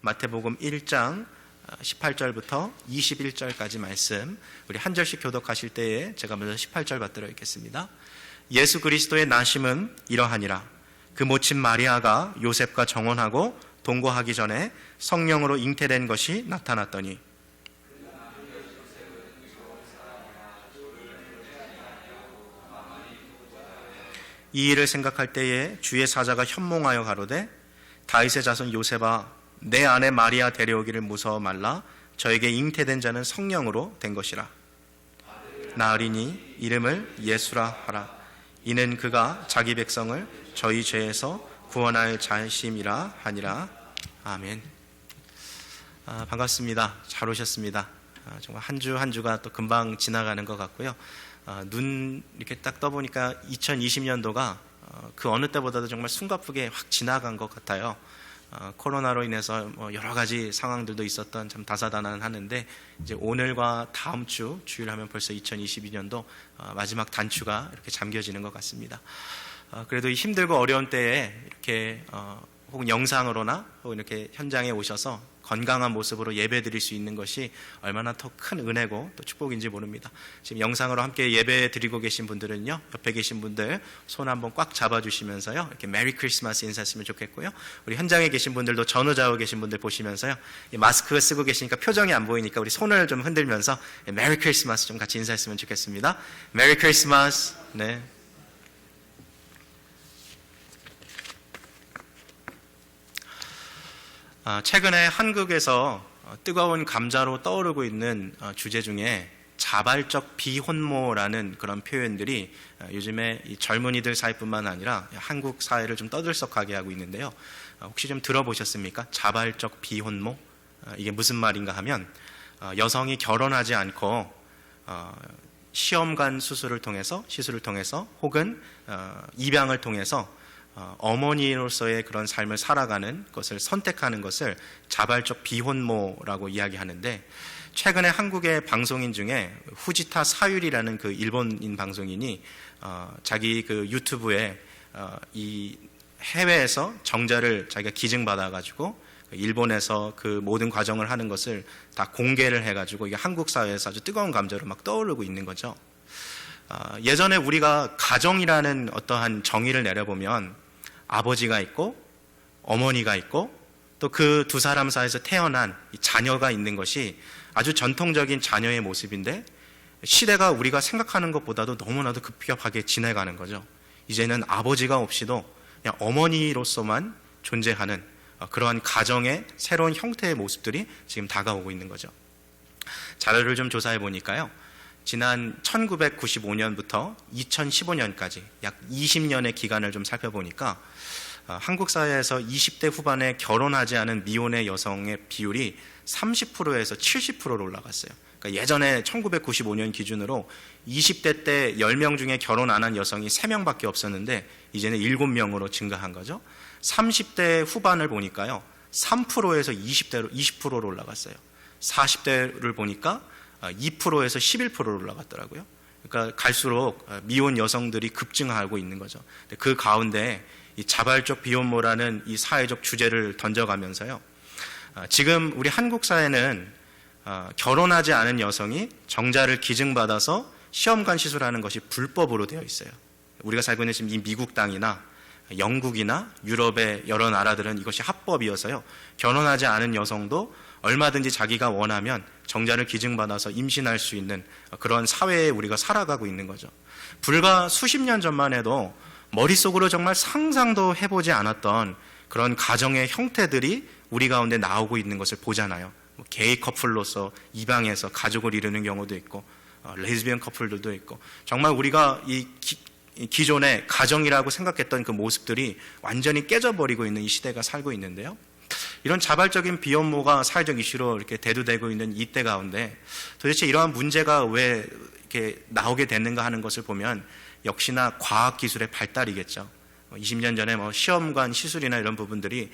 마태복음 1장 18절부터 21절까지 말씀, 우리 한 절씩 교독하실 때에 제가 먼저 18절 받들어 읽겠습니다. 예수 그리스도의 나심은 이러하니라. 그 모친 마리아가 요셉과 정혼하고 동거하기 전에 성령으로 잉태된 것이 나타났더니 이 일을 생각할 때에 주의 사자가 현몽하여 가로되 다윗의 자손 요셉아, 내 아내 마리아 데려오기를 무서워 말라. 저에게 잉태된 자는 성령으로 된 것이라. 나으리니 이름을 예수라 하라. 이는 그가 자기 백성을 저희 죄에서 구원할 자심이라 하니라. 아멘. 반갑습니다. 잘 오셨습니다. 정말 한 주 한 주가 또 금방 지나가는 것 같고요. 눈 이렇게 딱 떠보니까 2020년도가 그 어느 때보다도 정말 숨가쁘게 확 지나간 것 같아요. 코로나로 인해서 여러 가지 상황들도 있었던 참 다사다난하는데, 이제 오늘과 다음 주 주일 하면 벌써 2022년도 마지막 단추가 이렇게 잠겨지는 것 같습니다. 그래도 이 힘들고 어려운 때에 이렇게 혹은 영상으로나 혹은 이렇게 현장에 오셔서 건강한 모습으로 예배 드릴 수 있는 것이 얼마나 더 큰 은혜고 또 축복인지 모릅니다. 지금 영상으로 함께 예배 드리고 계신 분들은요, 옆에 계신 분들 손 한번 꽉 잡아주시면서요, 이렇게 메리 크리스마스 인사했으면 좋겠고요. 우리 현장에 계신 분들도 전후좌우 계신 분들 보시면서요, 마스크 쓰고 계시니까 표정이 안 보이니까 우리 손을 좀 흔들면서 메리 크리스마스 좀 같이 인사했으면 좋겠습니다. 메리 크리스마스. 네. 최근에 한국에서 뜨거운 감자로 떠오르고 있는 주제 중에 자발적 비혼모라는 그런 표현들이 요즘에 이 젊은이들 사이뿐만 아니라 한국 사회를 좀 떠들썩하게 하고 있는데요. 혹시 좀 들어보셨습니까? 자발적 비혼모? 이게 무슨 말인가 하면 여성이 결혼하지 않고 시험관 시술을 통해서 혹은 입양을 통해서 어머니로서의 그런 삶을 살아가는 것을 선택하는 것을 자발적 비혼모라고 이야기하는데, 최근에 한국의 방송인 중에 후지타 사유리라는 그 일본인 방송인이 자기 그 유튜브에 이 해외에서 정자를 자기가 기증받아가지고 일본에서 그 모든 과정을 하는 것을 다 공개를 해가지고 이게 한국 사회에서 아주 뜨거운 감정으로 막 떠오르고 있는 거죠. 예전에 우리가 가정이라는 어떠한 정의를 내려보면 아버지가 있고 어머니가 있고 또 그 두 사람 사이에서 태어난 자녀가 있는 것이 아주 전통적인 자녀의 모습인데, 시대가 우리가 생각하는 것보다도 너무나도 급격하게 지나가는 거죠. 이제는 아버지가 없이도 그냥 어머니로서만 존재하는 그러한 가정의 새로운 형태의 모습들이 지금 다가오고 있는 거죠. 자료를 좀 조사해 보니까요, 지난 1995년부터 2015년까지 약 20년의 기간을 좀 살펴보니까 한국 사회에서 20대 후반에 결혼하지 않은 미혼의 여성의 비율이 30%에서 70%로 올라갔어요. 그러니까 예전에 1995년 기준으로 20대 때 10명 중에 결혼 안 한 여성이 3명밖에 없었는데 이제는 7명으로 증가한 거죠. 30대 후반을 보니까요, 3%에서 20%로 올라갔어요. 40대를 보니까 2%에서 11%로 올라갔더라고요. 그러니까 갈수록 미혼 여성들이 급증하고 있는 거죠. 그 가운데 이 자발적 비혼모라는 이 사회적 주제를 던져가면서요, 지금 우리 한국 사회는 결혼하지 않은 여성이 정자를 기증받아서 시험관 시술하는 것이 불법으로 되어 있어요. 우리가 살고 있는 지금 이 미국 땅이나 영국이나 유럽의 여러 나라들은 이것이 합법이어서요, 결혼하지 않은 여성도 얼마든지 자기가 원하면 정자를 기증받아서 임신할 수 있는 그런 사회에 우리가 살아가고 있는 거죠. 불과 수십 년 전만 해도 머릿속으로 정말 상상도 해보지 않았던 그런 가정의 형태들이 우리 가운데 나오고 있는 것을 보잖아요. 게이 커플로서 입양해서 가족을 이루는 경우도 있고, 레즈비언 커플들도 있고, 정말 우리가 이 기존의 가정이라고 생각했던 그 모습들이 완전히 깨져버리고 있는 이 시대가 살고 있는데요. 이런 자발적인 비혼모가 사회적 이슈로 이렇게 대두되고 있는 이때 가운데 도대체 이러한 문제가 왜 이렇게 나오게 됐는가 하는 것을 보면 역시나 과학기술의 발달이겠죠. 20년 전에 시험관 시술이나 이런 부분들이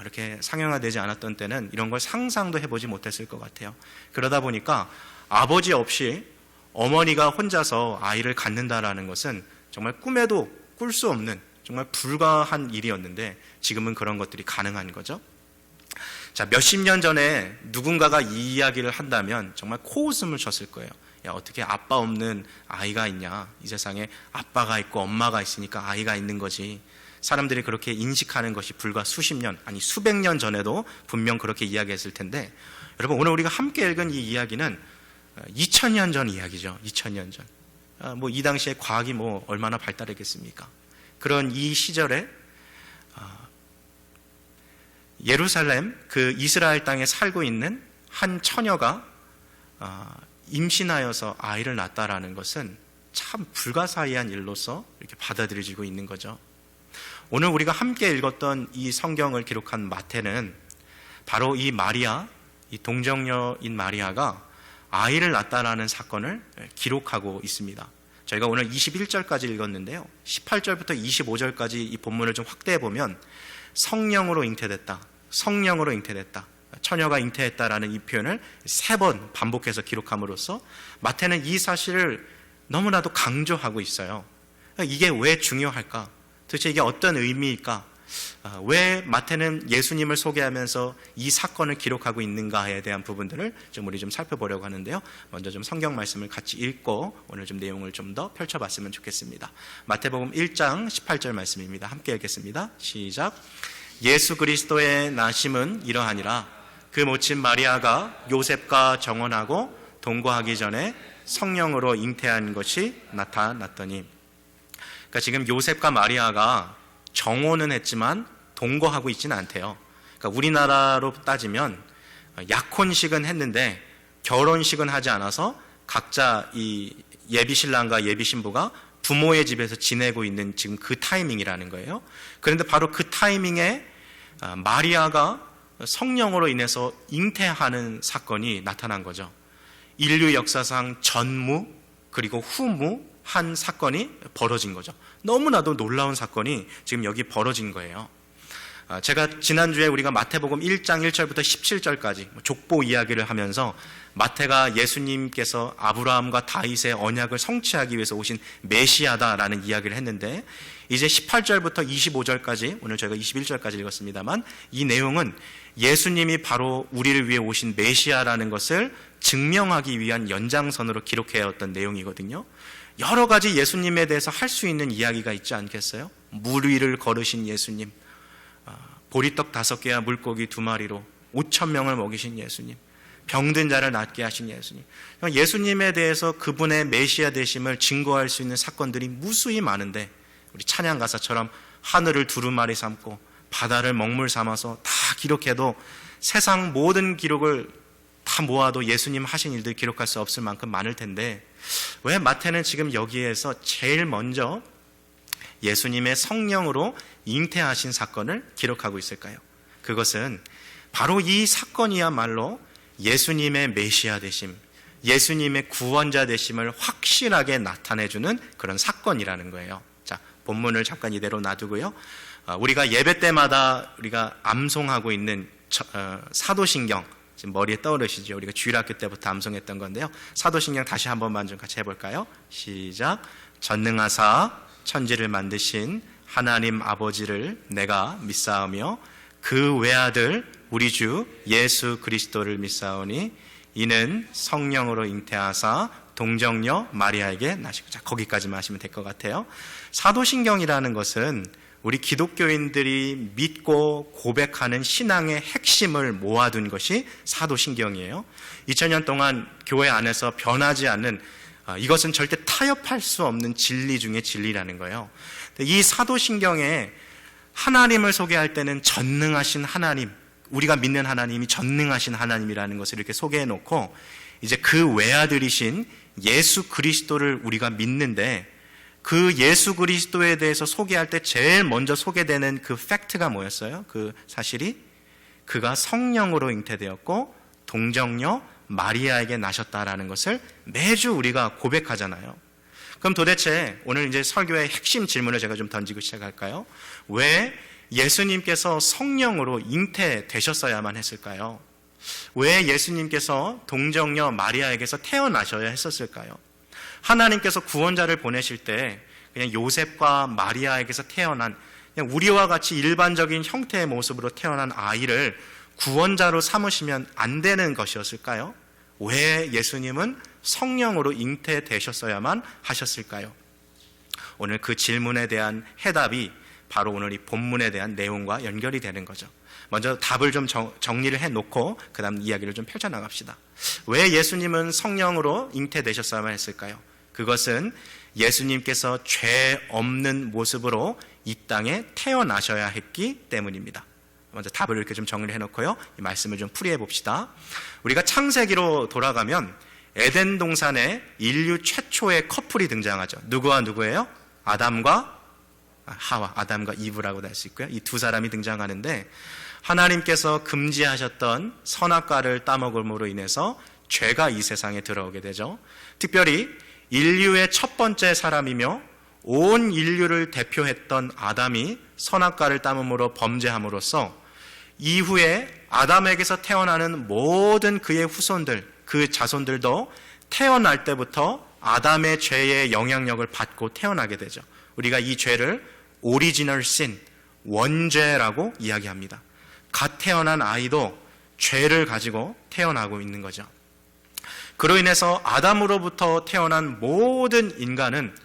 이렇게 상용화되지 않았던 때는 이런 걸 상상도 해보지 못했을 것 같아요. 그러다 보니까 아버지 없이 어머니가 혼자서 아이를 갖는다라는 것은 정말 꿈에도 꿀 수 없는 정말 불가한 일이었는데 지금은 그런 것들이 가능한 거죠. 자, 몇십 년 전에 누군가가 이 이야기를 한다면 정말 코웃음을 쳤을 거예요. 야, 어떻게 아빠 없는 아이가 있냐? 이 세상에 아빠가 있고 엄마가 있으니까 아이가 있는 거지. 사람들이 그렇게 인식하는 것이 불과 수십 년, 아니 수백 년 전에도 분명 그렇게 이야기했을 텐데, 여러분 오늘 우리가 함께 읽은 이 이야기는 2000년 전 이야기죠. 2000년 전. 뭐 이 당시에 과학이 뭐 얼마나 발달했겠습니까? 그런 이 시절에 예루살렘 그 이스라엘 땅에 살고 있는 한 처녀가 임신하여서 아이를 낳았다라는 것은 참 불가사의한 일로서 이렇게 받아들여지고 있는 거죠. 오늘 우리가 함께 읽었던 이 성경을 기록한 마태는 바로 이 마리아, 이 동정녀인 마리아가 아이를 낳았다라는 사건을 기록하고 있습니다. 저희가 오늘 21절까지 읽었는데요, 18절부터 25절까지 이 본문을 좀 확대해 보면 성령으로 잉태됐다, 성령으로 잉태됐다, 처녀가 잉태했다라는 이 표현을 3번 반복해서 기록함으로써 마태는 이 사실을 너무나도 강조하고 있어요. 이게 왜 중요할까? 도대체 이게 어떤 의미일까? 왜 마태는 예수님을 소개하면서 이 사건을 기록하고 있는가에 대한 부분들을 우리 좀 살펴보려고 하는데요, 먼저 좀 성경 말씀을 같이 읽고 오늘 좀 내용을 좀 더 펼쳐봤으면 좋겠습니다. 마태복음 1장 18절 말씀입니다. 함께 읽겠습니다. 시작. 예수 그리스도의 나심은 이러하니라. 그 모친 마리아가 요셉과 정혼하고 동거하기 전에 성령으로 잉태한 것이 나타났더니. 그러니까 지금 요셉과 마리아가 정혼은 했지만 동거하고 있지는 않대요. 그러니까 우리나라로 따지면 약혼식은 했는데 결혼식은 하지 않아서 각자 이 예비신랑과 예비신부가 부모의 집에서 지내고 있는 지금 그 타이밍이라는 거예요. 그런데 바로 그 타이밍에 마리아가 성령으로 인해서 잉태하는 사건이 나타난 거죠. 인류 역사상 전무 그리고 후무한 사건이 벌어진 거죠. 너무나도 놀라운 사건이 지금 여기 벌어진 거예요. 제가 지난주에 우리가 마태복음 1장 1절부터 17절까지 족보 이야기를 하면서 마태가 예수님께서 아브라함과 다윗의 언약을 성취하기 위해서 오신 메시아다라는 이야기를 했는데, 이제 18절부터 25절까지, 오늘 저희가 21절까지 읽었습니다만, 이 내용은 예수님이 바로 우리를 위해 오신 메시아라는 것을 증명하기 위한 연장선으로 기록해왔던 내용이거든요. 여러 가지 예수님에 대해서 할 수 있는 이야기가 있지 않겠어요? 물 위를 걸으신 예수님, 보리떡 5개와 물고기 2마리로 5,000명을 먹이신 예수님, 병든 자를 낫게 하신 예수님, 예수님에 대해서 그분의 메시아 되심을 증거할 수 있는 사건들이 무수히 많은데, 우리 찬양 가사처럼 하늘을 두루마리 삼고 바다를 먹물 삼아서 다 기록해도 세상 모든 기록을 다 모아도 예수님 하신 일들 기록할 수 없을 만큼 많을 텐데, 왜 마태는 지금 여기에서 제일 먼저 예수님의 성령으로 잉태하신 사건을 기록하고 있을까요? 그것은 바로 이 사건이야말로 예수님의 메시아 되심, 예수님의 구원자 되심을 확실하게 나타내주는 그런 사건이라는 거예요. 자, 본문을 잠깐 이대로 놔두고요, 우리가 예배 때마다 우리가 암송하고 있는 사도신경, 지금 머리에 떠오르시죠? 우리가 주일학교 때부터 암송했던 건데요, 사도신경 다시 한 번만 좀 같이 해볼까요? 시작. 전능하사 천지를 만드신 하나님 아버지를 내가 믿사오며 그 외아들 우리 주 예수 그리스도를 믿사오니 이는 성령으로 잉태하사 동정녀 마리아에게 나시고. 자, 거기까지만 하시면 될 것 같아요. 사도신경이라는 것은 우리 기독교인들이 믿고 고백하는 신앙의 핵심을 모아둔 것이 사도신경이에요. 2000년 동안 교회 안에서 변하지 않는, 이것은 절대 타협할 수 없는 진리 중에 진리라는 거예요. 이 사도신경에 하나님을 소개할 때는 전능하신 하나님, 우리가 믿는 하나님이 전능하신 하나님이라는 것을 이렇게 소개해 놓고, 이제 그 외아들이신 예수 그리스도를 우리가 믿는데, 그 예수 그리스도에 대해서 소개할 때 제일 먼저 소개되는 그 팩트가 뭐였어요? 그 사실이 그가 성령으로 잉태되었고 동정녀 마리아에게 나셨다라는 것을 매주 우리가 고백하잖아요. 그럼 도대체 오늘 이제 설교의 핵심 질문을 제가 좀 던지고 시작할까요? 왜 예수님께서 성령으로 잉태되셨어야만 했을까요? 왜 예수님께서 동정녀 마리아에게서 태어나셔야 했었을까요? 하나님께서 구원자를 보내실 때 그냥 요셉과 마리아에게서 태어난, 그냥 우리와 같이 일반적인 형태의 모습으로 태어난 아이를 구원자로 삼으시면 안 되는 것이었을까요? 왜 예수님은 성령으로 잉태되셨어야만 하셨을까요? 오늘 그 질문에 대한 해답이 바로 오늘 이 본문에 대한 내용과 연결이 되는 거죠. 먼저 답을 좀 정리를 해놓고 그 다음 이야기를 좀 펼쳐나갑시다. 왜 예수님은 성령으로 잉태되셨어야만 했을까요? 그것은 예수님께서 죄 없는 모습으로 이 땅에 태어나셔야 했기 때문입니다. 먼저 답을 이렇게 좀 정리를 해놓고요, 이 말씀을 좀 풀이해 봅시다. 우리가 창세기로 돌아가면 에덴 동산에 인류 최초의 커플이 등장하죠. 누구와 누구예요? 아담과 하와, 아담과 이브라고도 할 수 있고요. 이 두 사람이 등장하는데, 하나님께서 금지하셨던 선악과를 따먹음으로 인해서 죄가 이 세상에 들어오게 되죠. 특별히 인류의 첫 번째 사람이며 온 인류를 대표했던 아담이 선악과를 따먹음으로 범죄함으로써 이후에 아담에게서 태어나는 모든 그의 후손들, 그 자손들도 태어날 때부터 아담의 죄의 영향력을 받고 태어나게 되죠. 우리가 이 죄를 오리지널 신, 원죄라고 이야기합니다. 갓 태어난 아이도 죄를 가지고 태어나고 있는 거죠. 그로 인해서 아담으로부터 태어난 모든 인간은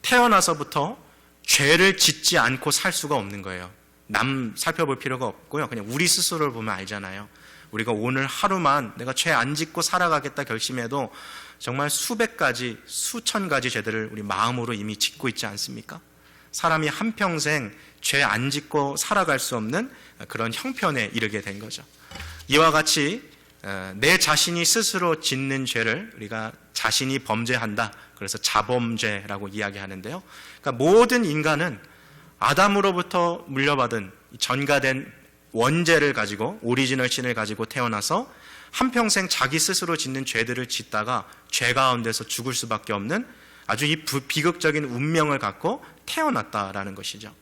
태어나서부터 죄를 짓지 않고 살 수가 없는 거예요. 남 살펴볼 필요가 없고요. 그냥 우리 스스로를 보면 알잖아요. 우리가 오늘 하루만 내가 죄 안 짓고 살아가겠다 결심해도 정말 수백 가지, 수천 가지 죄들을 우리 마음으로 이미 짓고 있지 않습니까? 사람이 한평생 죄 안 짓고 살아갈 수 없는 그런 형편에 이르게 된 거죠. 이와 같이 내 자신이 스스로 짓는 죄를 우리가 자신이 범죄한다, 그래서 자범죄라고 이야기하는데요. 그러니까 모든 인간은 아담으로부터 물려받은 전가된 원죄를 가지고, 오리지널 신을 가지고 태어나서 한평생 자기 스스로 짓는 죄들을 짓다가 죄 가운데서 죽을 수밖에 없는 아주 이 비극적인 운명을 갖고 태어났다라는 것이죠.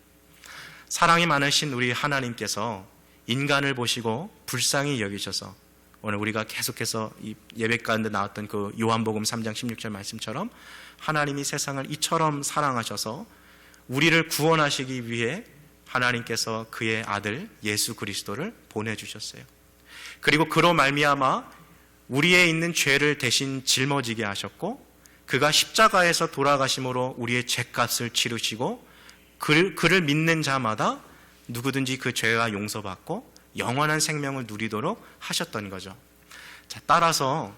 사랑이 많으신 우리 하나님께서 인간을 보시고 불쌍히 여기셔서, 오늘 우리가 계속해서 이 예배 가운데 나왔던 그 요한복음 3장 16절 말씀처럼 하나님이 세상을 이처럼 사랑하셔서 우리를 구원하시기 위해 하나님께서 그의 아들 예수 그리스도를 보내주셨어요. 그리고 그로 말미암아 우리의 있는 죄를 대신 짊어지게 하셨고, 그가 십자가에서 돌아가심으로 우리의 죄값을 치르시고, 그를 믿는 자마다 누구든지 그 죄가 용서받고 영원한 생명을 누리도록 하셨던 거죠. 자, 따라서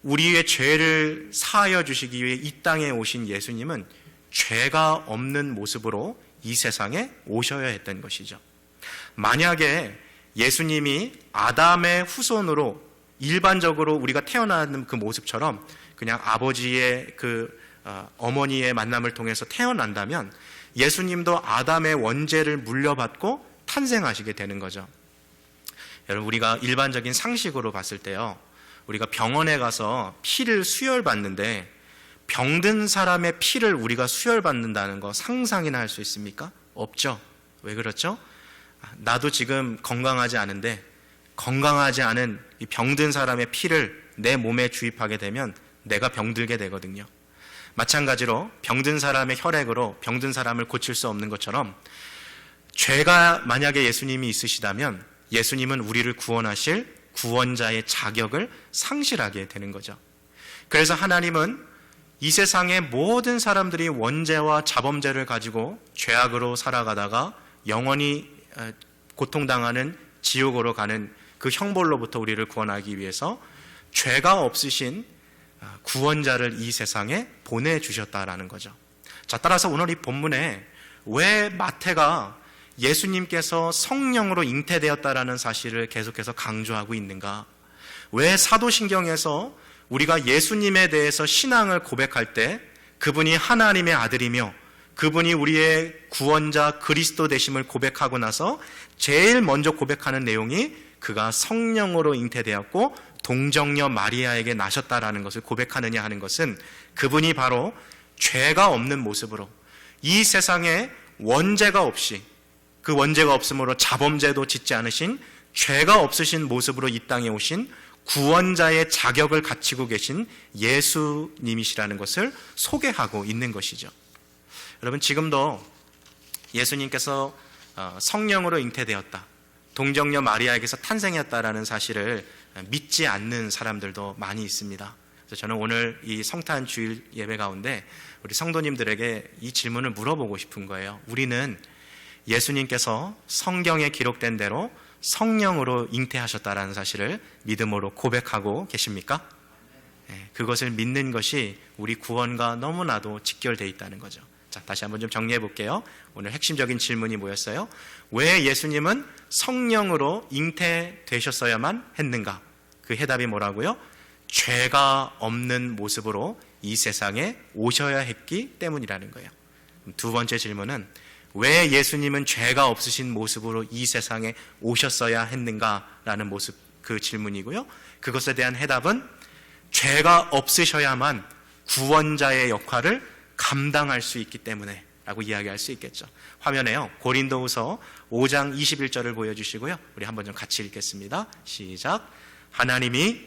우리의 죄를 사하여 주시기 위해 이 땅에 오신 예수님은 죄가 없는 모습으로 이 세상에 오셔야 했던 것이죠. 만약에 예수님이 아담의 후손으로 일반적으로 우리가 태어나는 그 모습처럼 그냥 아버지의 어머니의 만남을 통해서 태어난다면 예수님도 아담의 원죄를 물려받고 탄생하시게 되는 거죠. 여러분, 우리가 일반적인 상식으로 봤을 때요, 우리가 병원에 가서 피를 수혈받는데 병든 사람의 피를 우리가 수혈받는다는 거 상상이나 할 수 있습니까? 없죠. 왜 그렇죠? 나도 지금 건강하지 않은데 건강하지 않은 이 병든 사람의 피를 내 몸에 주입하게 되면 내가 병들게 되거든요. 마찬가지로 병든 사람의 혈액으로 병든 사람을 고칠 수 없는 것처럼 죄가 만약에 예수님이 있으시다면 예수님은 우리를 구원하실 구원자의 자격을 상실하게 되는 거죠. 그래서 하나님은 이 세상의 모든 사람들이 원죄와 자범죄를 가지고 죄악으로 살아가다가 영원히 고통당하는 지옥으로 가는 그 형벌로부터 우리를 구원하기 위해서 죄가 없으신 구원자를 이 세상에 보내주셨다라는 거죠. 자, 따라서 오늘 이 본문에 왜 마태가 예수님께서 성령으로 잉태되었다라는 사실을 계속해서 강조하고 있는가? 왜 사도신경에서 우리가 예수님에 대해서 신앙을 고백할 때 그분이 하나님의 아들이며 그분이 우리의 구원자 그리스도 되심을 고백하고 나서 제일 먼저 고백하는 내용이 그가 성령으로 잉태되었고 동정녀 마리아에게 나셨다라는 것을 고백하느냐 하는 것은 그분이 바로 죄가 없는 모습으로 이 세상에 원죄가 없이, 그 원죄가 없으므로 자범죄도 짓지 않으신 죄가 없으신 모습으로 이 땅에 오신 구원자의 자격을 갖추고 계신 예수님이시라는 것을 소개하고 있는 것이죠. 여러분, 지금도 예수님께서 성령으로 잉태되었다, 동정녀 마리아에게서 탄생했다라는 사실을 믿지 않는 사람들도 많이 있습니다. 그래서 저는 오늘 이 성탄 주일 예배 가운데 우리 성도님들에게 이 질문을 물어보고 싶은 거예요. 우리는 예수님께서 성경에 기록된 대로 성령으로 잉태하셨다라는 사실을 믿음으로 고백하고 계십니까? 그것을 믿는 것이 우리 구원과 너무나도 직결되어 있다는 거죠. 자, 다시 한번 좀 정리해 볼게요. 오늘 핵심적인 질문이 뭐였어요? 왜 예수님은 성령으로 잉태되셨어야만 했는가? 그 해답이 뭐라고요? 죄가 없는 모습으로 이 세상에 오셔야 했기 때문이라는 거예요. 두 번째 질문은 왜 예수님은 죄가 없으신 모습으로 이 세상에 오셨어야 했는가라는 모습, 그 질문이고요. 그것에 대한 해답은 죄가 없으셔야만 구원자의 역할을 감당할 수 있기 때문에 라고 이야기할 수 있겠죠. 화면에요, 고린도후서 5장 21절을 보여주시고요. 우리 한번 좀 같이 읽겠습니다. 시작. 하나님이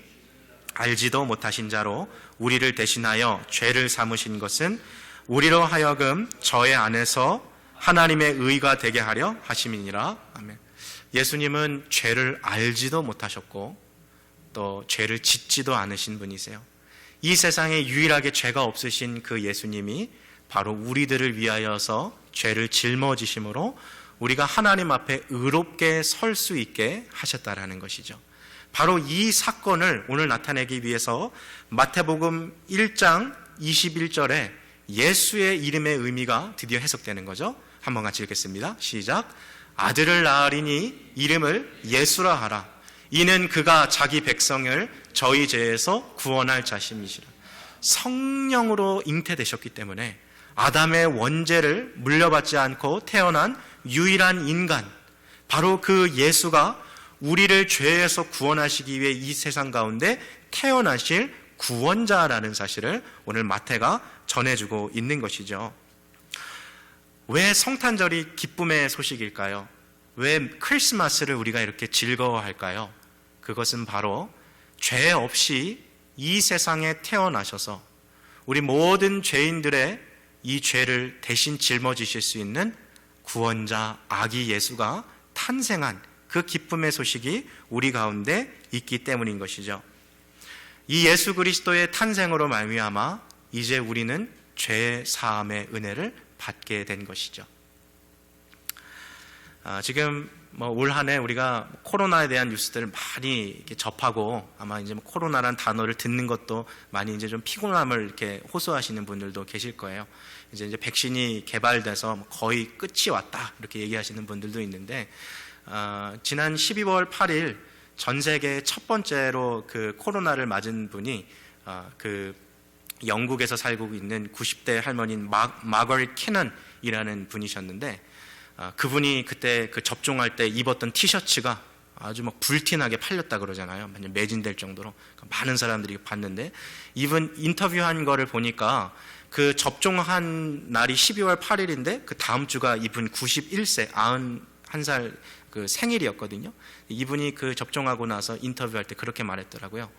알지도 못하신 자로 우리를 대신하여 죄를 삼으신 것은 우리로 하여금 저의 안에서 하나님의 의가 되게 하려 하심이니라. 아멘. 예수님은 죄를 알지도 못하셨고 또 죄를 짓지도 않으신 분이세요. 이 세상에 유일하게 죄가 없으신 그 예수님이 바로 우리들을 위하여서 죄를 짊어지심으로 우리가 하나님 앞에 의롭게 설 수 있게 하셨다라는 것이죠. 바로 이 사건을 오늘 나타내기 위해서 마태복음 1장 21절에 예수의 이름의 의미가 드디어 해석되는 거죠. 한번 같이 읽겠습니다. 시작. 아들을 낳으리니 이름을 예수라 하라. 이는 그가 자기 백성을 저희 죄에서 구원할 자심이시라. 성령으로 잉태되셨기 때문에 아담의 원죄를 물려받지 않고 태어난 유일한 인간, 바로 그 예수가 우리를 죄에서 구원하시기 위해 이 세상 가운데 태어나실 구원자라는 사실을 오늘 마태가 전해주고 있는 것이죠. 왜 성탄절이 기쁨의 소식일까요? 왜 크리스마스를 우리가 이렇게 즐거워할까요? 그것은 바로 죄 없이 이 세상에 태어나셔서 우리 모든 죄인들의 이 죄를 대신 짊어지실 수 있는 구원자 아기 예수가 탄생한 그 기쁨의 소식이 우리 가운데 있기 때문인 것이죠. 이 예수 그리스도의 탄생으로 말미암아 이제 우리는 죄 사함의 은혜를 받게 된 것이죠. 지금 올 한 해 우리가 코로나에 대한 뉴스들을 많이 이렇게 접하고 아마 이제 코로나란 단어를 듣는 것도 많이 이제 좀 피곤함을 이렇게 호소하시는 분들도 계실 거예요. 이제 백신이 개발돼서 거의 끝이 왔다 이렇게 얘기하시는 분들도 있는데, 지난 12월 8일 전 세계 첫 번째로 그 코로나를 맞은 분이 그 영국에서 살고 있는 90대 할머니인 마거릿 캐넌이라는 분이셨는데, 그분이 그때 그 접종할 때 입었던 티셔츠가 아주 막 불티나게 팔렸다 그러잖아요. 완전 매진될 정도로 많은 사람들이 봤는데, 이분 인터뷰한 거를 보니까 그 접종한 날이 12월 8일인데 그 다음 주가 이분 91세 91살 그 생일이었거든요. 이분이 그 접종하고 나서 인터뷰할 때 그렇게 말했더라고요.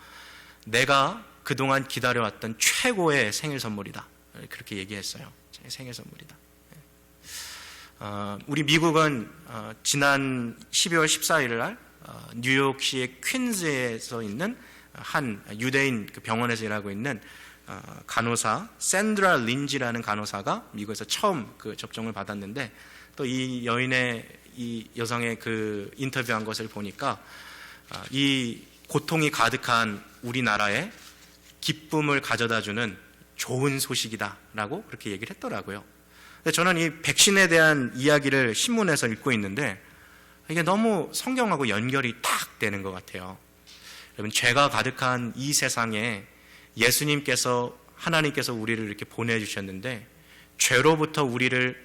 내가 그동안 기다려왔던 최고의 생일 선물이다. 그렇게 얘기했어요. 제 생일 선물이다. 우리 미국은 지난 12월 14일 날 뉴욕시의 퀸즈에서 있는 한 유대인 그 병원에서 일하고 있는 간호사 샌드라 린지라는 간호사가 미국에서 처음 그 접종을 받았는데, 또 이 이 여성의 그 인터뷰한 것을 보니까 이 고통이 가득한 우리나라에 기쁨을 가져다주는 좋은 소식이다라고 그렇게 얘기를 했더라고요. 저는 이 백신에 대한 이야기를 신문에서 읽고 있는데 이게 너무 성경하고 연결이 딱 되는 것 같아요. 여러분, 죄가 가득한 이 세상에 하나님께서 우리를 이렇게 보내주셨는데, 죄로부터 우리를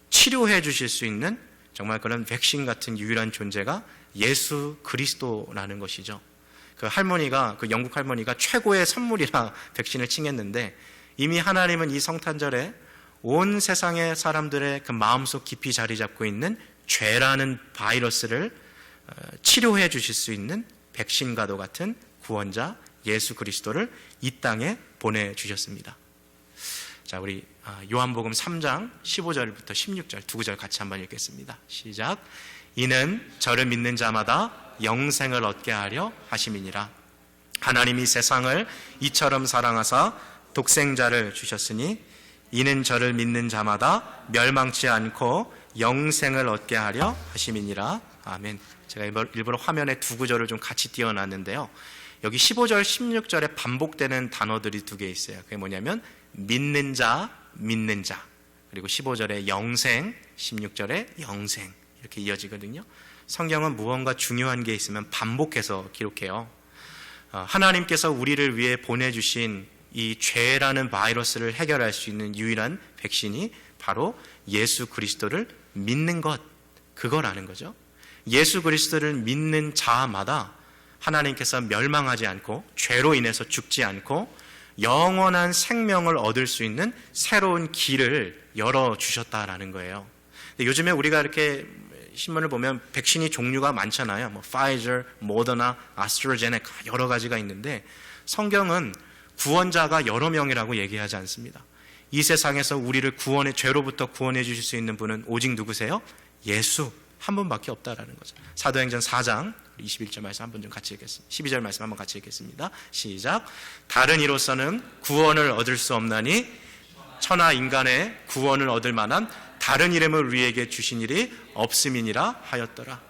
치료해 주실 수 있는 정말 그런 백신 같은 유일한 존재가 예수 그리스도라는 것이죠. 그 영국 할머니가 최고의 선물이라 백신을 칭했는데, 이미 하나님은 이 성탄절에 온 세상의 사람들의 그 마음속 깊이 자리 잡고 있는 죄라는 바이러스를 치료해 주실 수 있는 백신과도 같은 구원자 예수 그리스도를 이 땅에 보내주셨습니다. 자, 우리 요한복음 3장 15절부터 16절 두 구절 같이 한번 읽겠습니다. 시작. 이는 저를 믿는 자마다 영생을 얻게 하려 하심이니라. 하나님이 세상을 이처럼 사랑하사 독생자를 주셨으니 이는 저를 믿는 자마다 멸망치 않고 영생을 얻게 하려 하심이니라. 아멘. 제가 일부러 화면에 두 구절을 좀 같이 띄워놨는데요. 여기 15절, 16절에 반복되는 단어들이 두 개 있어요. 그게 뭐냐면 믿는 자, 믿는 자. 그리고 15절에 영생, 16절에 영생. 이렇게 이어지거든요. 성경은 무언가 중요한 게 있으면 반복해서 기록해요. 하나님께서 우리를 위해 보내주신 이 죄라는 바이러스를 해결할 수 있는 유일한 백신이 바로 예수 그리스도를 믿는 것, 그거라는 거죠. 예수 그리스도를 믿는 자마다 하나님께서 멸망하지 않고 죄로 인해서 죽지 않고 영원한 생명을 얻을 수 있는 새로운 길을 열어주셨다라는 거예요. 요즘에 우리가 이렇게 신문을 보면 백신이 종류가 많잖아요. 뭐 파이저, 모더나, 아스트라제네카 여러 가지가 있는데 성경은 구원자가 여러 명이라고 얘기하지 않습니다. 이 세상에서 우리를 죄로부터 구원해 주실 수 있는 분은 오직 누구세요? 예수 한 분밖에 없다라는 거죠. 사도행전 4장 21절 말씀 한번 좀 같이 읽겠습니다. 12절 말씀 한번 같이 읽겠습니다. 시작. 다른 이로서는 구원을 얻을 수 없나니 천하 인간의 구원을 얻을 만한 다른 이름을 우리에게 주신 일이 없음이니라 하였더라.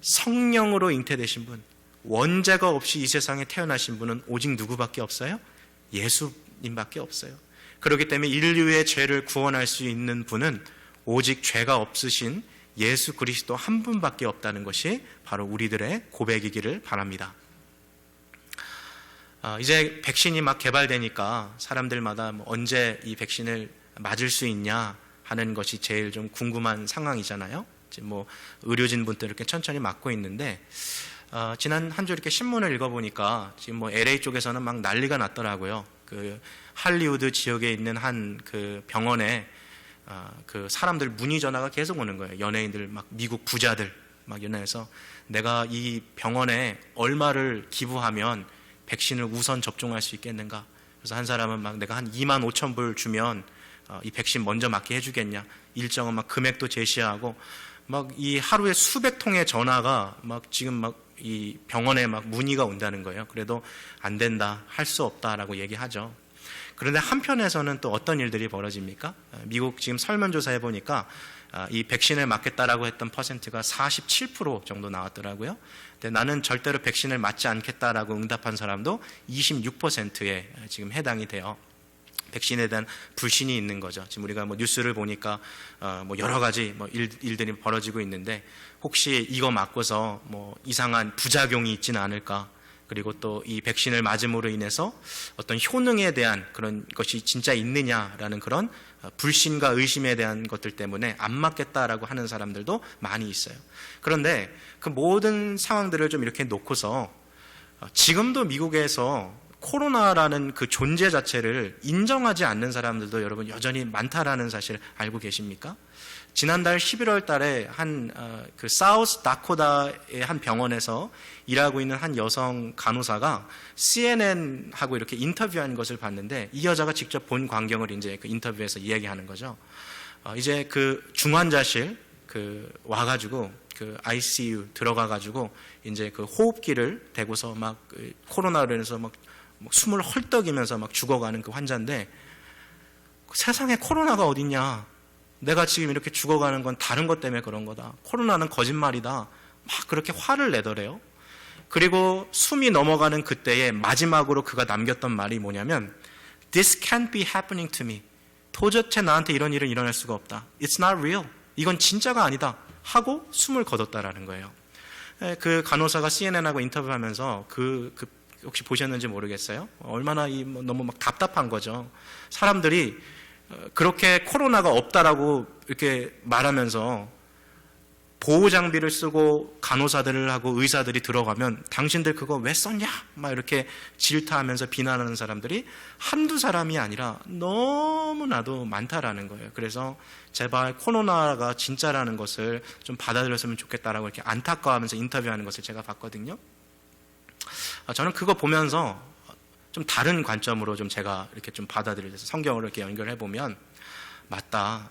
성령으로 잉태되신 분, 원죄가 없이 이 세상에 태어나신 분은 오직 누구밖에 없어요? 예수님밖에 없어요. 그렇기 때문에 인류의 죄를 구원할 수 있는 분은 오직 죄가 없으신 예수 그리스도 한 분밖에 없다는 것이 바로 우리들의 고백이기를 바랍니다. 이제 백신이 막 개발되니까 사람들마다 언제 이 백신을 맞을 수 있냐 하는 것이 제일 좀 궁금한 상황이잖아요. 지금 뭐 의료진 분들 이렇게 천천히 맞고 있는데 지난 한 주 이렇게 신문을 읽어보니까 지금 뭐 LA 쪽에서는 막 난리가 났더라고요. 그 할리우드 지역에 있는 한 그 병원에 그 사람들 문의 전화가 계속 오는 거예요. 연예인들 막 미국 부자들 막 연락해서 내가 이 병원에 얼마를 기부하면 백신을 우선 접종할 수 있겠는가. 그래서 한 사람은 막 내가 한 2만 5천 불 주면 이 백신 먼저 맞게 해주겠냐. 일정은 막 금액도 제시하고 막 이 하루에 수백 통의 전화가 막 지금 막 이 병원에 막 문의가 온다는 거예요. 그래도 안 된다, 할 수 없다라고 얘기하죠. 그런데 한편에서는 또 어떤 일들이 벌어집니까? 미국 지금 설문조사해 보니까 이 백신을 맞겠다라고 했던 퍼센트가 47% 정도 나왔더라고요. 근데 나는 절대로 백신을 맞지 않겠다라고 응답한 사람도 26%에 지금 해당이 돼요. 백신에 대한 불신이 있는 거죠. 지금 우리가 뭐 뉴스를 보니까 뭐 여러 가지 뭐 일들이 벌어지고 있는데 혹시 이거 맞고서 뭐 이상한 부작용이 있지는 않을까? 그리고 또 이 백신을 맞음으로 인해서 어떤 효능에 대한 그런 것이 진짜 있느냐라는 그런 불신과 의심에 대한 것들 때문에 안 맞겠다라고 하는 사람들도 많이 있어요. 그런데 그 모든 상황들을 좀 이렇게 놓고서 지금도 미국에서 코로나라는 그 존재 자체를 인정하지 않는 사람들도 여러분 여전히 많다라는 사실 알고 계십니까? 지난달 11월 달에 그 사우스 다코다의 한 병원에서 일하고 있는 한 여성 간호사가 CNN하고 이렇게 인터뷰한 것을 봤는데 이 여자가 직접 본 광경을 이제 그 인터뷰에서 이야기하는 거죠. 이제 그 중환자실 와가지고 그 ICU 들어가가지고 이제 그 호흡기를 대고서 막 코로나로 인해서 막 숨을 헐떡이면서 막 죽어가는 그 환자인데 세상에 코로나가 어딨냐. 내가 지금 이렇게 죽어가는 건 다른 것 때문에 그런 거다. 코로나는 거짓말이다. 막 그렇게 화를 내더래요. 그리고 숨이 넘어가는 그때에 마지막으로 그가 남겼던 말이 뭐냐면 This can't be happening to me. 도대체 나한테 이런 일은 일어날 수가 없다. It's not real. 이건 진짜가 아니다. 하고 숨을 거뒀다라는 거예요. 그 간호사가 CNN하고 인터뷰하면서 혹시 보셨는지 모르겠어요. 얼마나 너무 막 답답한 거죠. 사람들이 그렇게 코로나가 없다라고 이렇게 말하면서 보호 장비를 쓰고 간호사들을 하고 의사들이 들어가면 당신들 그거 왜 썼냐? 막 이렇게 질타하면서 비난하는 사람들이 한두 사람이 아니라 너무나도 많다라는 거예요. 그래서 제발 코로나가 진짜라는 것을 좀 받아들였으면 좋겠다라고 이렇게 안타까워하면서 인터뷰하는 것을 제가 봤거든요. 저는 그거 보면서 좀 다른 관점으로 좀 제가 이렇게 좀 받아들여서 성경으로 이렇게 연결해 보면, 맞다.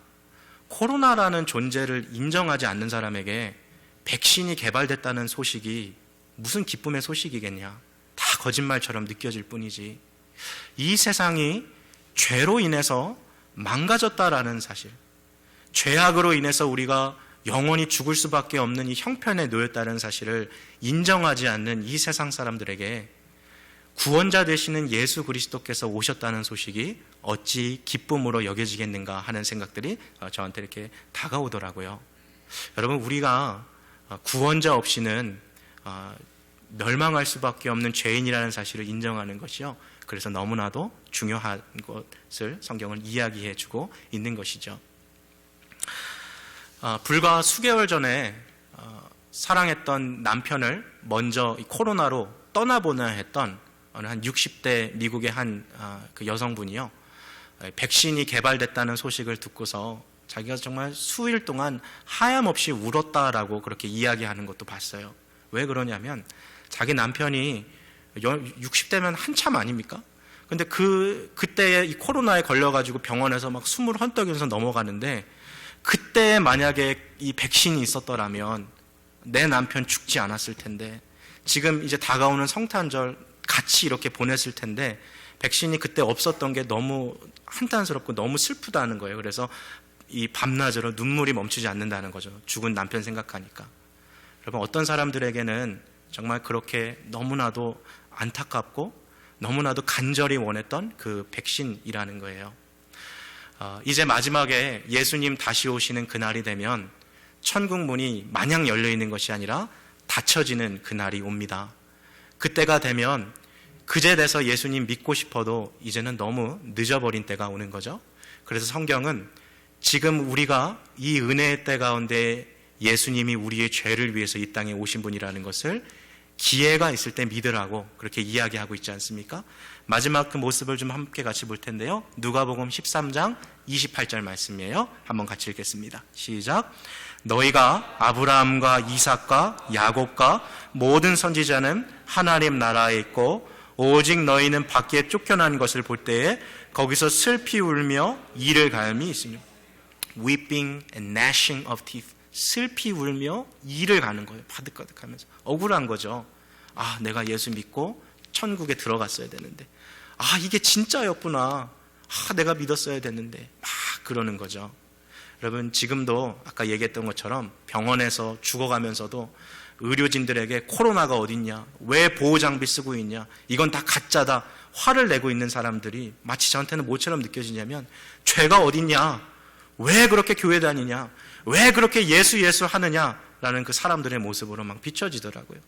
코로나라는 존재를 인정하지 않는 사람에게 백신이 개발됐다는 소식이 무슨 기쁨의 소식이겠냐. 다 거짓말처럼 느껴질 뿐이지. 이 세상이 죄로 인해서 망가졌다라는 사실, 죄악으로 인해서 우리가 영원히 죽을 수밖에 없는 이 형편에 놓였다는 사실을 인정하지 않는 이 세상 사람들에게 구원자 되시는 예수 그리스도께서 오셨다는 소식이 어찌 기쁨으로 여겨지겠는가 하는 생각들이 저한테 이렇게 다가오더라고요. 여러분, 우리가 구원자 없이는 멸망할 수밖에 없는 죄인이라는 사실을 인정하는 것이요, 그래서 너무나도 중요한 것을 성경은 이야기해 주고 있는 것이죠. 불과 수개월 전에 사랑했던 남편을 먼저 코로나로 떠나보내야 했던 어느 한 60대 미국의 한 그 여성분이요, 백신이 개발됐다는 소식을 듣고서 자기가 정말 수일 동안 하염없이 울었다라고 그렇게 이야기하는 것도 봤어요. 왜 그러냐면 자기 남편이 60대면 한참 아닙니까? 근데 그때에 이 코로나에 걸려가지고 병원에서 막 숨을 헐떡이면서 넘어가는데, 그때 만약에 이 백신이 있었더라면 내 남편 죽지 않았을 텐데, 지금 이제 다가오는 성탄절 같이 이렇게 보냈을 텐데, 백신이 그때 없었던 게 너무 한탄스럽고 너무 슬프다는 거예요. 그래서 이 밤낮으로 눈물이 멈추지 않는다는 거죠. 죽은 남편 생각하니까. 여러분, 어떤 사람들에게는 정말 그렇게 너무나도 안타깝고 너무나도 간절히 원했던 그 백신이라는 거예요. 이제 마지막에 예수님 다시 오시는 그날이 되면 천국 문이 마냥 열려 있는 것이 아니라 닫혀지는 그날이 옵니다. 그때가 되면 그제 돼서 예수님 믿고 싶어도 이제는 너무 늦어버린 때가 오는 거죠. 그래서 성경은 지금 우리가 이 은혜의 때 가운데 예수님이 우리의 죄를 위해서 이 땅에 오신 분이라는 것을 기회가 있을 때 믿으라고 그렇게 이야기하고 있지 않습니까? 마지막 그 모습을 좀 함께 같이 볼 텐데요. 누가복음 13장 28절 말씀이에요. 한번 같이 읽겠습니다. 시작. 너희가 아브라함과 이삭과 야곱과 모든 선지자는 하나님 나라에 있고 오직 너희는 밖에 쫓겨난 것을 볼 때에 거기서 슬피 울며 이를 갈미 있으며, weeping and gnashing of teeth, 슬피 울며 이를 가는 거예요. 바득바득하면서 억울한 거죠. 아, 내가 예수 믿고 천국에 들어갔어야 되는데, 아, 이게 진짜였구나, 아, 내가 믿었어야 되는데, 막 그러는 거죠. 여러분, 지금도 아까 얘기했던 것처럼 병원에서 죽어가면서도 의료진들에게 코로나가 어딨냐, 왜 보호장비 쓰고 있냐, 이건 다 가짜다, 화를 내고 있는 사람들이 마치 저한테는 뭐처럼 느껴지냐면, 죄가 어딨냐, 왜 그렇게 교회 다니냐, 왜 그렇게 예수 하느냐라는 그 사람들의 모습으로 막 비춰지더라고요.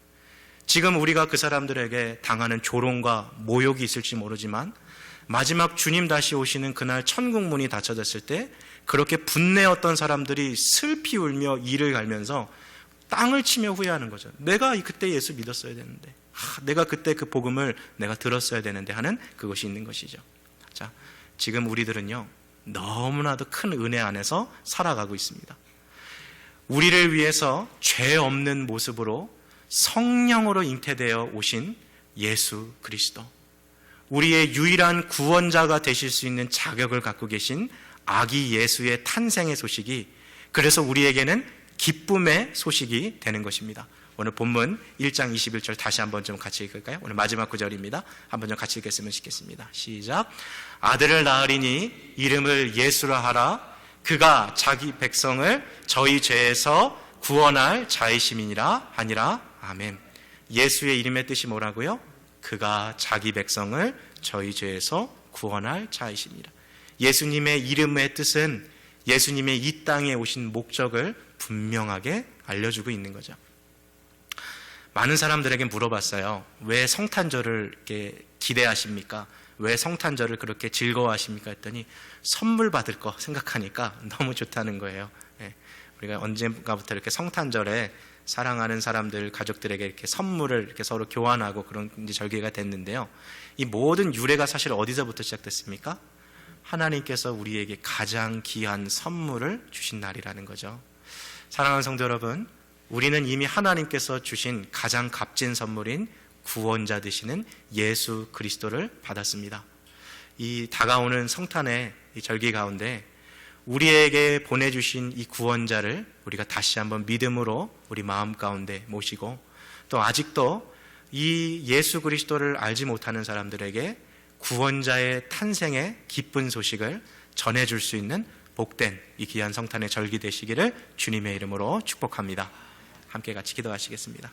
지금 우리가 그 사람들에게 당하는 조롱과 모욕이 있을지 모르지만, 마지막 주님 다시 오시는 그날 천국 문이 닫혀졌을 때 그렇게 분내었던 사람들이 슬피 울며 이를 갈면서 땅을 치며 후회하는 거죠. 내가 그때 예수 믿었어야 되는데, 내가 그때 그 복음을 내가 들었어야 되는데 하는 그것이 있는 것이죠. 자, 지금 우리들은요, 너무나도 큰 은혜 안에서 살아가고 있습니다. 우리를 위해서 죄 없는 모습으로 성령으로 잉태되어 오신 예수 그리스도, 우리의 유일한 구원자가 되실 수 있는 자격을 갖고 계신 아기 예수의 탄생의 소식이, 그래서 우리에게는 기쁨의 소식이 되는 것입니다. 오늘 본문 1장 21절 다시 한번 좀 같이 읽을까요? 오늘 마지막 구절입니다. 한번 좀 같이 읽겠으면 좋겠습니다. 시작. 아들을 낳으리니 이름을 예수라 하라. 그가 자기 백성을 저희 죄에서 구원할 자이심이니라 하니라. 아멘. 예수의 이름의 뜻이 뭐라고요? 그가 자기 백성을 저희 죄에서 구원할 자이십니다. 예수님의 이름의 뜻은 예수님의 이 땅에 오신 목적을 분명하게 알려주고 있는 거죠. 많은 사람들에게 물어봤어요. 왜 성탄절을 이렇게 기대하십니까? 왜 성탄절을 그렇게 즐거워하십니까? 했더니 선물 받을 거 생각하니까 너무 좋다는 거예요. 우리가 언젠가부터 이렇게 성탄절에 사랑하는 사람들, 가족들에게 이렇게 선물을 이렇게 서로 교환하고 그런 이제 절기가 됐는데요. 이 모든 유래가 사실 어디서부터 시작됐습니까? 하나님께서 우리에게 가장 귀한 선물을 주신 날이라는 거죠. 사랑하는 성도 여러분, 우리는 이미 하나님께서 주신 가장 값진 선물인 구원자 되시는 예수 그리스도를 받았습니다. 이 다가오는 성탄의 이 절기 가운데 우리에게 보내주신 이 구원자를 우리가 다시 한번 믿음으로 우리 마음 가운데 모시고, 또 아직도 이 예수 그리스도를 알지 못하는 사람들에게 구원자의 탄생의 기쁜 소식을 전해줄 수 있는 복된 이 귀한 성탄의 절기 되시기를 주님의 이름으로 축복합니다. 함께 같이 기도하시겠습니다.